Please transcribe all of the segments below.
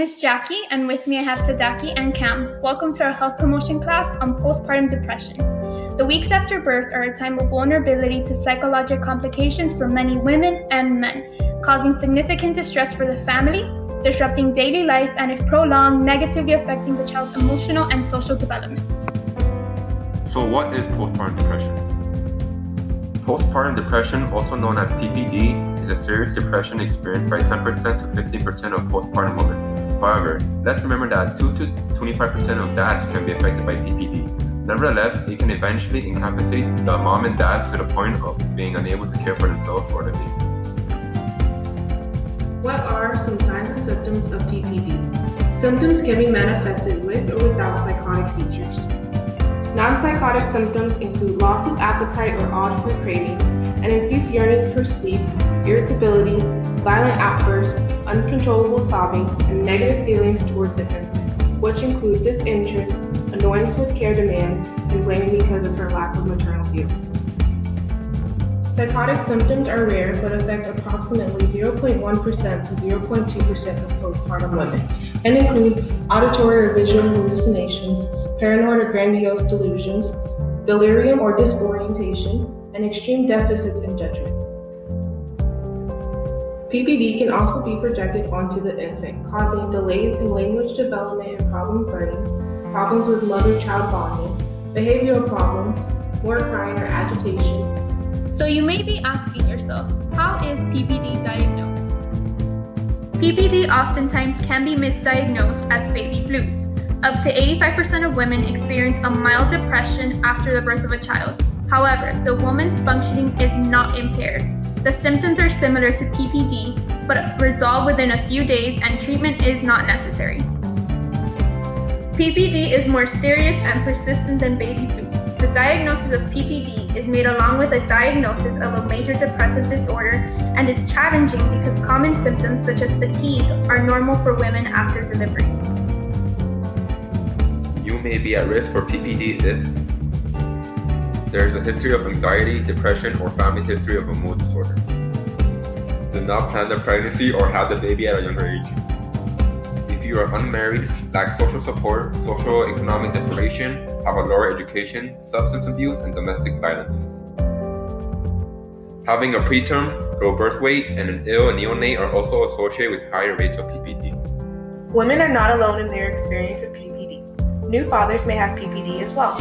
is Jackie, and with me I have Tadaki and Cam. Welcome to our health promotion class on postpartum depression. The weeks after birth are a time of vulnerability to psychological complications for many women and men, causing significant distress for the family, disrupting daily life, and if prolonged, negatively affecting the child's emotional and social development. So what is postpartum depression? Postpartum depression, also known as PPD, is a serious depression experienced by 10% to 15% of postpartum women. However, let's remember that 2 to 25% of dads can be affected by PPD. Nevertheless, it can eventually incapacitate the mom and dad to the point of being unable to care for themselves or the baby. What are some signs and symptoms of PPD? Symptoms can be manifested with or without psychotic features. Non-psychotic symptoms include loss of appetite or odd food cravings, an increased yearning for sleep, irritability, violent outbursts, uncontrollable sobbing, and negative feelings toward the infant, which include disinterest, annoyance with care demands, and blaming because of her lack of maternal feeling. Psychotic symptoms are rare but affect approximately 0.1% to 0.2% of postpartum women and include auditory or visual hallucinations, paranoid or grandiose delusions, delirium or disorientation, and extreme deficits in judgment. PPD can also be projected onto the infant, causing delays in language development and problem learning, problems with mother-child bonding, behavioral problems, more crying or agitation. So you may be asking yourself, how is PPD diagnosed? PPD oftentimes can be misdiagnosed as baby blues. Up to 85% of women experience a mild depression after the birth of a child. However, the woman's functioning is not impaired. The symptoms are similar to PPD, but resolve within a few days and treatment is not necessary. PPD is more serious and persistent than baby blues. The diagnosis of PPD is made along with a diagnosis of a major depressive disorder and is challenging because common symptoms such as fatigue are normal for women after delivery. You may be at risk for PPD if there is a history of anxiety, depression, or family history of a mood disorder. Did not plan the pregnancy or have the baby at a younger age. If you are unmarried, lack social support, socio-economic deprivation, have a lower education, substance abuse, and domestic violence. Having a preterm, low birth weight, and an ill neonate are also associated with higher rates of PPD. Women are not alone in their experience of PPD. New fathers may have PPD as well.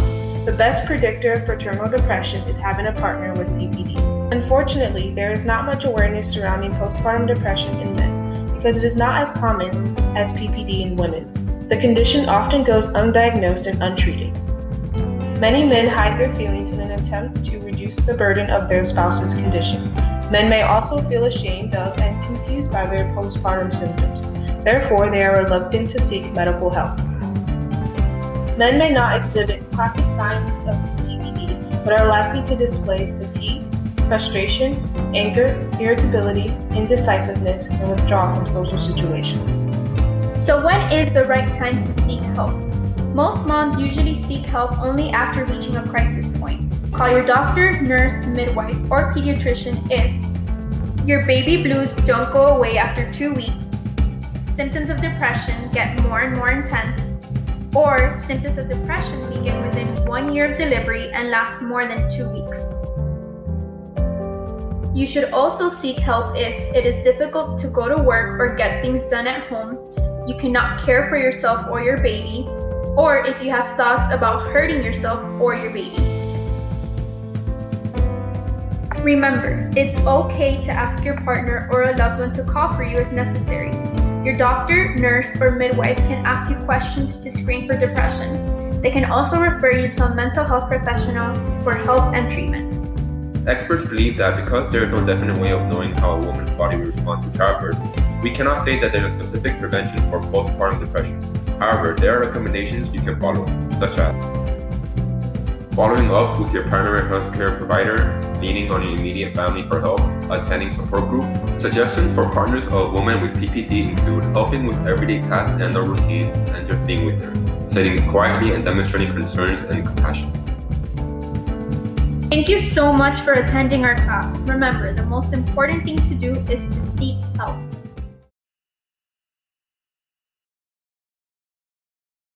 The best predictor of paternal depression is having a partner with PPD. Unfortunately, there is not much awareness surrounding postpartum depression in men because it is not as common as PPD in women. The condition often goes undiagnosed and untreated. Many men hide their feelings in an attempt to reduce the burden of their spouse's condition. Men may also feel ashamed of and confused by their postpartum symptoms. Therefore, they are reluctant to seek medical help. Men may not exhibit classic signs of PPD, but are likely to display fatigue, frustration, anger, irritability, indecisiveness, and withdrawal from social situations. So when is the right time to seek help? Most moms usually seek help only after reaching a crisis point. Call your doctor, nurse, midwife, or pediatrician if your baby blues don't go away after 2 weeks, symptoms of depression get more and more intense, or symptoms of depression begin within 1 year of delivery and last more than 2 weeks. You should also seek help if it is difficult to go to work or get things done at home, you cannot care for yourself or your baby, or if you have thoughts about hurting yourself or your baby. Remember, it's okay to ask your partner or a loved one to call for you if necessary. Your doctor, nurse, or midwife can ask you questions to screen for depression. They can also refer you to a mental health professional for help and treatment. Experts believe that because there is no definite way of knowing how a woman's body will respond to childbirth, we cannot say that there is a specific prevention for postpartum depression. However, there are recommendations you can follow, such as following up with your primary health care provider, leaning on your immediate family for help, attending support group. Suggestions for partners of women with PPD include helping with everyday tasks and their routines and just being with her, sitting quietly and demonstrating concerns and compassion. Thank you so much for attending our class. Remember, the most important thing to do is to seek help.